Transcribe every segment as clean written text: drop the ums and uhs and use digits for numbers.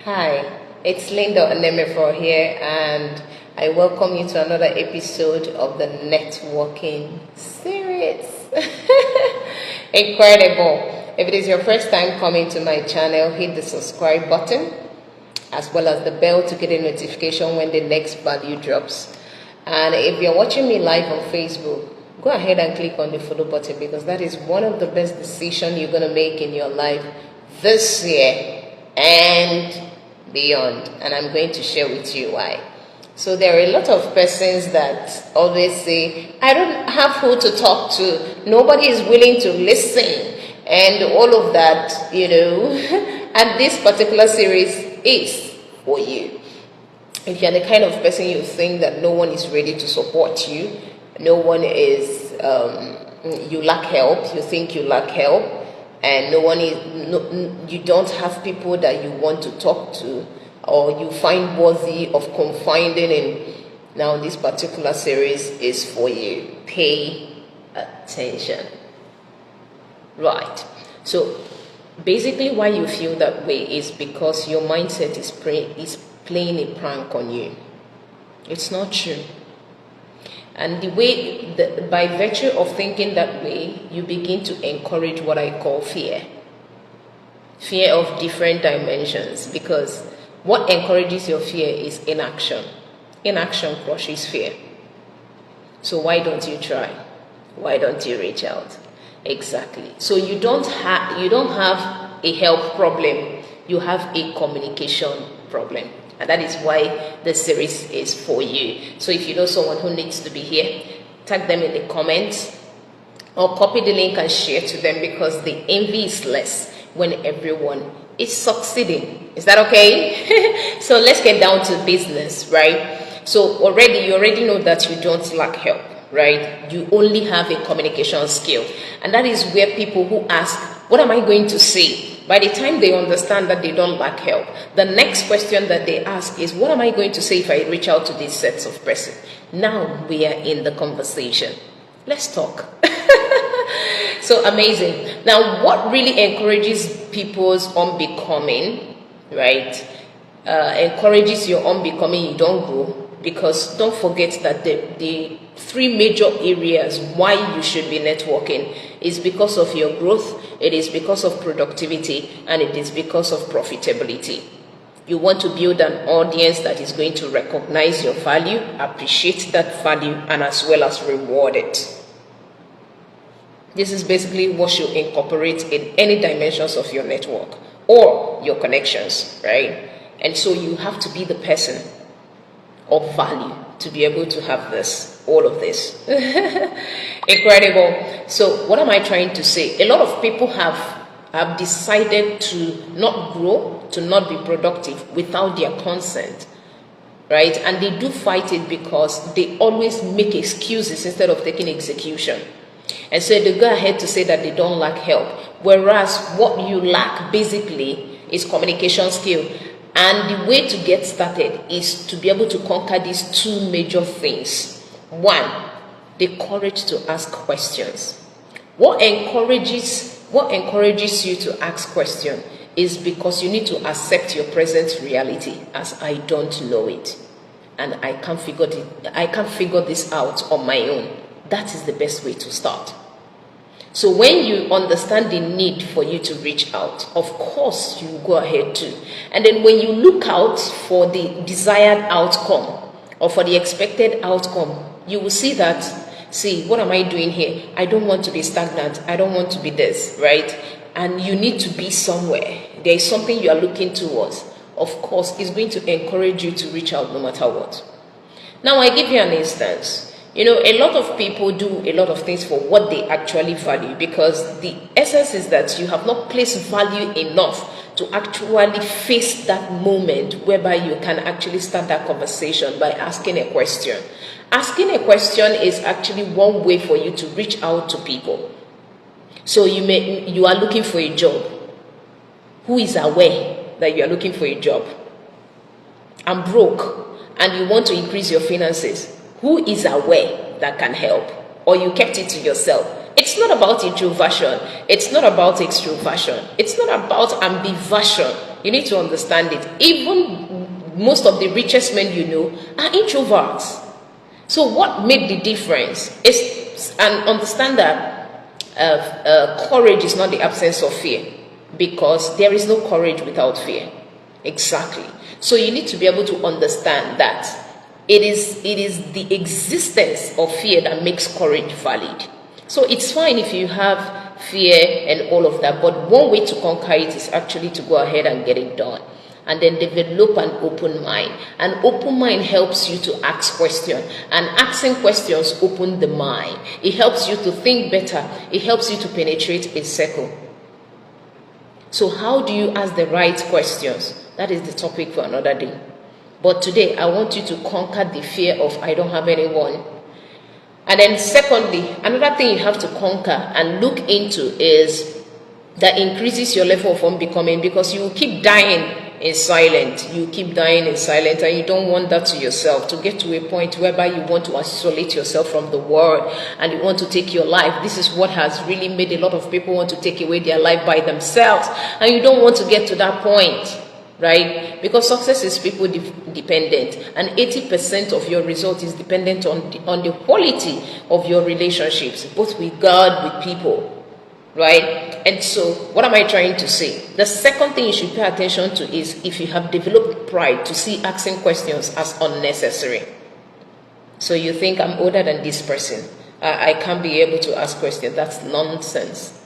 Hi, it's Linda Onemefo here, and I welcome you to another episode of the networking series. Incredible! If it is your first time coming to my channel, hit the subscribe button as well as the bell to get a notification when the next value drops. And if you're watching me live on Facebook, go ahead and click on the follow button, because that is one of the best decisions you're going to make in your life this year and beyond. And I'm going to share with you why. So there are a lot of persons that always say, I don't have who to talk to, nobody is willing to listen, and all of that, and this particular series is for you. If you're the kind of person you think that no one is ready to support you, no one is, you lack help, you think you lack help, and you don't have people that you want to talk to or you find worthy of confiding in, now this particular series is for you. Pay attention. Right. So basically why you feel that way is because your mindset is playing a prank on you. It's not true. And by virtue of thinking that way, you begin to encourage what I call fear. Fear of different dimensions, because what encourages your fear is inaction. Inaction crushes fear. So why don't you try? Why don't you reach out? Exactly. So you don't have a health problem, you have a communication problem. And that is why this series is for you. So if you know someone who needs to be here, tag them in the comments or copy the link and share to them, because the envy is less when everyone is succeeding. Is that okay? So let's get down to business, right? So you already know that you don't lack help, right? You only have a communication skill. And that is where people who ask, what am I going to say? By the time they understand that they don't lack help, the next question that they ask is, what am I going to say if I reach out to these sets of persons? Now we are in the conversation. Let's talk. So amazing. Now, what really encourages people's unbecoming, right? Encourages your unbecoming, you don't grow. Because don't forget that the three major areas why you should be networking is because of your growth, it is because of productivity, and it is because of profitability. You want to build an audience that is going to recognize your value, appreciate that value, and as well as reward it. This is basically what you incorporate in any dimensions of your network or your connections, right? And so you have to be the person of value to be able to have all of this. Incredible. So what am I trying to say? A lot of people have decided to not grow, to not be productive without their consent, right? And they do fight it because they always make excuses instead of taking execution. And so they go ahead to say that they don't lack help, whereas what you lack basically is communication skill. And the way to get started is to be able to conquer these two major things. One, the courage to ask questions. What encourages you to ask questions is because you need to accept your present reality as I don't know it, and I can't figure this out on my own. That is the best way to start. So when you understand the need for you to reach out, of course you go ahead too. And then when you look out for the desired outcome or for the expected outcome, you will see that, what am I doing here? I don't want to be stagnant. I don't want to be this, right? And you need to be somewhere. There is something you are looking towards. Of course, it's going to encourage you to reach out no matter what. Now, I give you an instance. A lot of people do a lot of things for what they actually value, because the essence is that you have not placed value enough to actually face that moment whereby you can actually start that conversation by asking a question. Asking a question is actually one way for you to reach out to people. So you are looking for a job. Who is aware that you are looking for a job? I'm broke and you want to increase your finances. Who is aware that can help? Or you kept it to yourself? It's not about introversion. It's not about extroversion. It's not about ambiversion. You need to understand it. Even most of the richest men you know are introverts. So what made the difference is, and understand that courage is not the absence of fear, because there is no courage without fear. Exactly. So you need to be able to understand that it is the existence of fear that makes courage valid. So it's fine if you have fear and all of that, but one way to conquer it is actually to go ahead and get it done. And then develop an open mind. An open mind helps you to ask questions, and asking questions open the mind. It helps you to think better. It helps you to penetrate a circle. So how do you ask the right questions? That is the topic for another day. But today, I want you to conquer the fear of I don't have anyone. And then secondly, another thing you have to conquer and look into is that increases your level of unbecoming, because you will keep dying in silence. You keep dying in silence, and you don't want that to yourself, to get to a point whereby you want to isolate yourself from the world and you want to take your life. This is what has really made a lot of people want to take away their life by themselves, and you don't want to get to that point, right? Because success is people dependent, and 80% of your result is dependent on the quality of your relationships, both with God, with people, right? And so what am I trying to say? The second thing you should pay attention to is if you have developed pride, to see asking questions as unnecessary. So you think, I'm older than this person, I can't be able to ask questions. That's nonsense.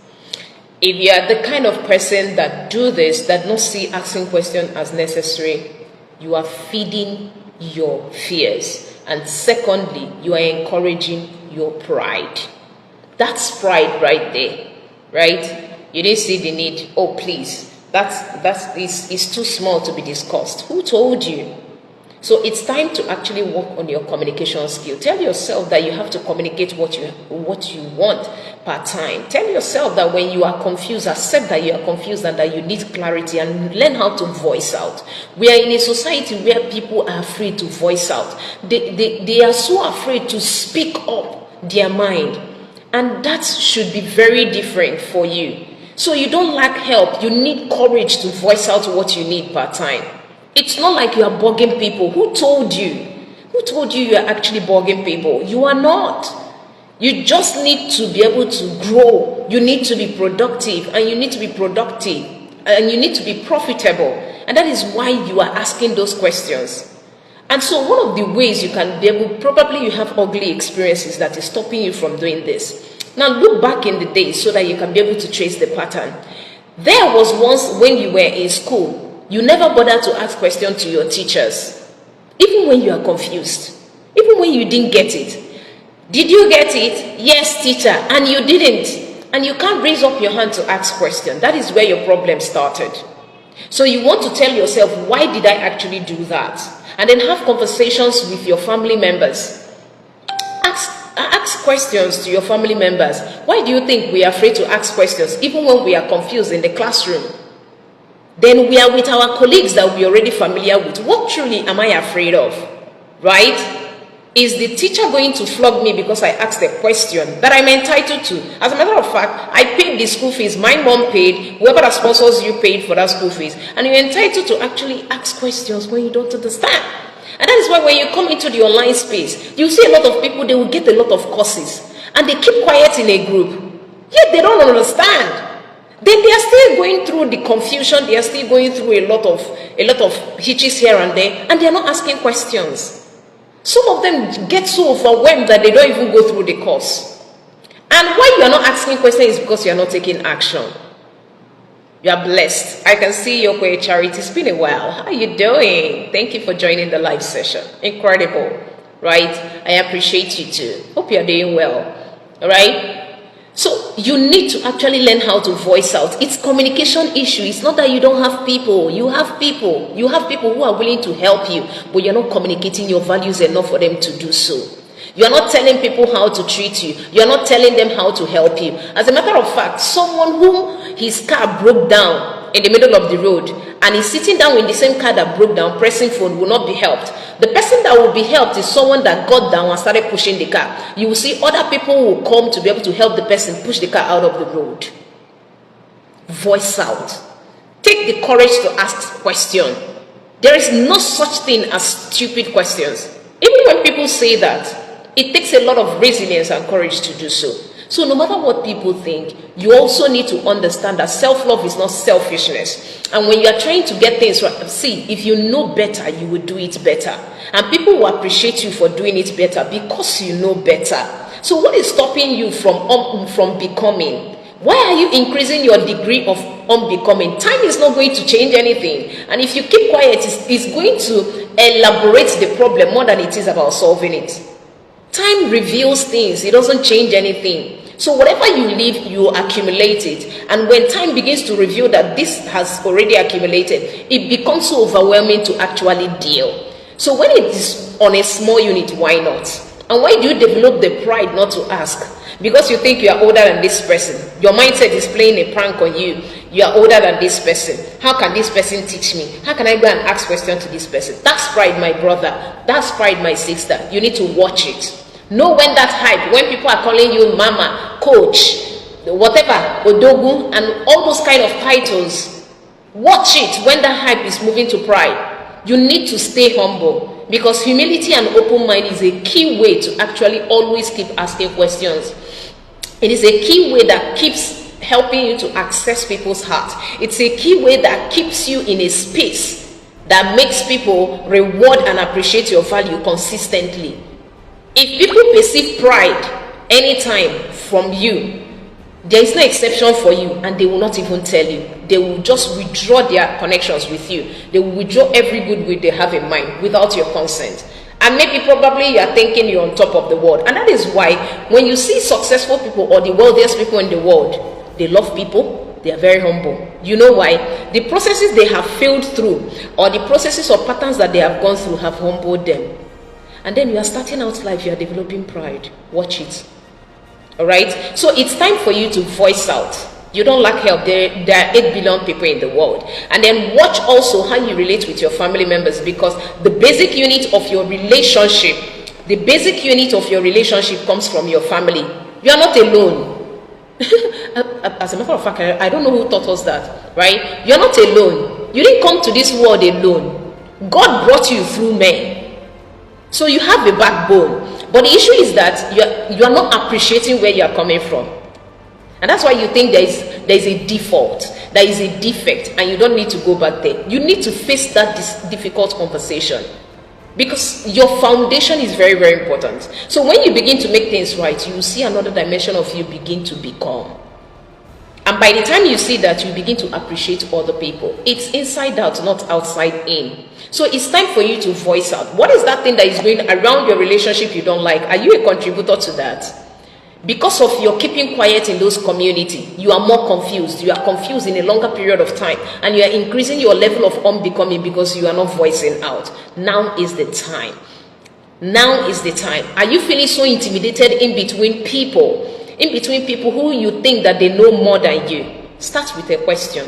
If you are the kind of person that do this, that not see asking questions as necessary, you are feeding your fears. And secondly, you are encouraging your pride. That's pride right there, right? You didn't see the need. Oh, please, it's too small to be discussed. Who told you? So it's time to actually work on your communication skill. Tell yourself that you have to communicate what you want per time. Tell yourself that when you are confused, accept that you are confused and that you need clarity, and learn how to voice out. We are in a society where people are afraid to voice out. They are so afraid to speak up their mind. And that should be very different for you. So you don't lack help. You need courage to voice out what you need per time. It's not like you are bugging people. Who told you? Who told you you are actually bugging people? You are not. You just need to be able to grow. You need to be productive, and you need to be productive, and you need to be profitable. And that is why you are asking those questions. And so one of the ways you can be able, probably you have ugly experiences that is stopping you from doing this. Now look back in the days so that you can be able to trace the pattern. There was once when you were in school, you never bothered to ask questions to your teachers, even when you are confused, even when you didn't get it. Did you get it? Yes, teacher. And you didn't. And you can't raise up your hand to ask questions. That is where your problem started. So you want to tell yourself, why did I actually do that? And then have conversations with your family members. Ask questions to your family members. Why do you think we are afraid to ask questions, even when we are confused in the classroom? Then we are with our colleagues that we are already familiar with. What truly am I afraid of? Right? Is the teacher going to flog me because I asked a question that I'm entitled to? As a matter of fact, I paid the school fees. My mom paid. Whoever that sponsors you paid for that school fees. And you're entitled to actually ask questions when you don't understand. And that is why when you come into the online space, you see a lot of people, they will get a lot of courses. And they keep quiet in a group. Yet they don't understand. Then they are still going through the confusion. They are still going through a lot of hitches here and there. And they are not asking questions. Some of them get so overwhelmed that they don't even go through the course. And why you are not asking questions is because you are not taking action. You are blessed. I can see your Charity. It's been a while. How are you doing? Thank you for joining the live session. Incredible, right? I appreciate you too. Hope you are doing well. All right? So you need to actually learn how to voice out. It's communication issue. It's not that you don't have people. You have people. You have people who are willing to help you, but you're not communicating your values enough for them to do so. You're not telling people how to treat you. You're not telling them how to help you. As a matter of fact, someone whom his car broke down in the middle of the road and is sitting down in the same car that broke down, pressing phone, will not be helped. The person that will be helped is someone that got down and started pushing the car. You will see other people who will come to be able to help the person push the car out of the road. Voice out. Take take the courage to ask questions. There is no such thing as stupid questions. Even when people say that, it takes a lot of resilience and courage to do so. So no matter what people think, you also need to understand that self-love is not selfishness. And when you are trying to get things right, see, if you know better, you will do it better. And people will appreciate you for doing it better because you know better. So what is stopping you from becoming? Why are you increasing your degree of unbecoming? Time is not going to change anything. And if you keep quiet, it's going to elaborate the problem more than it is about solving it. Time reveals things. It doesn't change anything. So whatever you leave, you accumulate it. And when time begins to reveal that this has already accumulated, it becomes so overwhelming to actually deal. So when it is on a small unit, why not? And why do you develop the pride not to ask? Because you think you are older than this person. Your mindset is playing a prank on you. You are older than this person. How can this person teach me? How can I go and ask questions to this person? That's pride, my brother. That's pride, my sister. You need to watch it. Know when that hype, when people are calling you mama, coach, whatever, odogu, and all those kind of titles. Watch it when that hype is moving to pride. You need to stay humble, because humility and open mind is a key way to actually always keep asking questions. It is a key way that keeps helping you to access people's hearts. It's a key way that keeps you in a space that makes people reward and appreciate your value consistently. If people perceive pride anytime from you, there is no exception for you, and they will not even tell you. They will just withdraw their connections with you. They will withdraw every good will they have in mind without your consent. And maybe probably you are thinking you're on top of the world. And that is why when you see successful people or the wealthiest people in the world, they love people, they are very humble. You know why? The processes they have failed through, or the processes or patterns that they have gone through, have humbled them. And then you are starting out life, you are developing pride. Watch it. All right? So it's time for you to voice out. You don't lack help. There are 8 billion people in the world. And then watch also how you relate with your family members, because the basic unit of your relationship, comes from your family. You are not alone. As a matter of fact, I don't know who taught us that, right? You're not alone. You didn't come to this world alone. God brought you through men. So you have a backbone. But the issue is that you are not appreciating where you are coming from. And that's why you think there is a default, there is a defect, and you don't need to go back there. You need to face that difficult conversation, because your foundation is very, very important. So when you begin to make things right, you will see another dimension of you begin to become. And by the time you see that, you begin to appreciate other people. It's inside out, not outside in. So it's time for you to voice out. What is that thing that is going around your relationship you don't like? Are you a contributor to that? Because of your keeping quiet in those community, you are more confused. You are confused in a longer period of time, and you are increasing your level of unbecoming because you are not voicing out. Now is the time. Now is the time. Are you feeling so intimidated in between people? In between people who you think that they know more than you? Start with a question.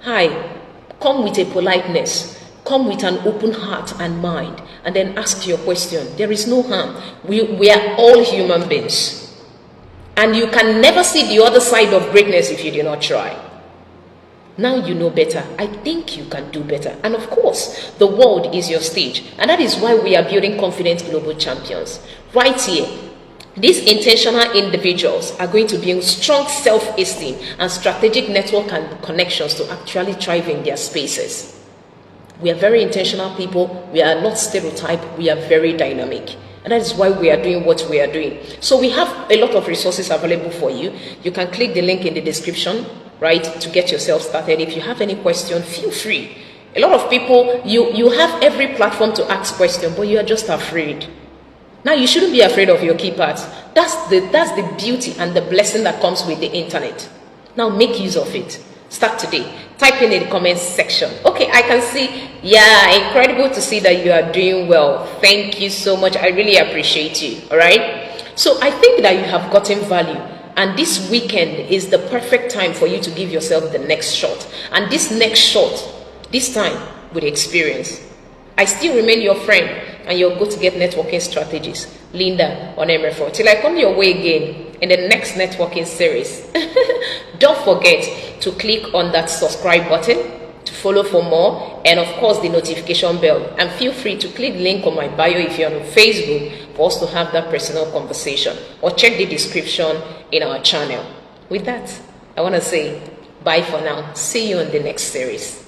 Hi. Come with a politeness. Come with an open heart and mind, and then ask your question. There is no harm. We are all human beings. And you can never see the other side of greatness if you do not try. Now you know better. I think you can do better. And of course, the world is your stage. And that is why we are building confident global champions. Right here, these intentional individuals are going to build strong self-esteem and strategic network and connections to actually thrive in their spaces. We are very intentional people. We are not stereotyped. We are very dynamic. And that is why we are doing what we are doing. So we have a lot of resources available for you. You can click the link in the description, right, to get yourself started. If you have any question, feel free. A lot of people, you have every platform to ask questions, but you are just afraid. Now, you shouldn't be afraid of your keypads. That's the beauty and the blessing that comes with the internet. Now, make use of it. Start today. Type in the comments section. Okay, I can see. Yeah, incredible to see that you are doing well. Thank you so much. I really appreciate you. All right. So I think that you have gotten value. And this weekend is the perfect time for you to give yourself the next shot. And this next shot, this time with experience. I still remain your friend and your go-to-get networking strategist, Linda on MF4. Till I come your way again in the next networking series. Don't forget to click on that subscribe button to follow for more, and of course the notification bell. And feel free to click the link on my bio if you're on Facebook for us to have that personal conversation, or check the description in our channel. With that, I want to say bye for now. See you on the next series.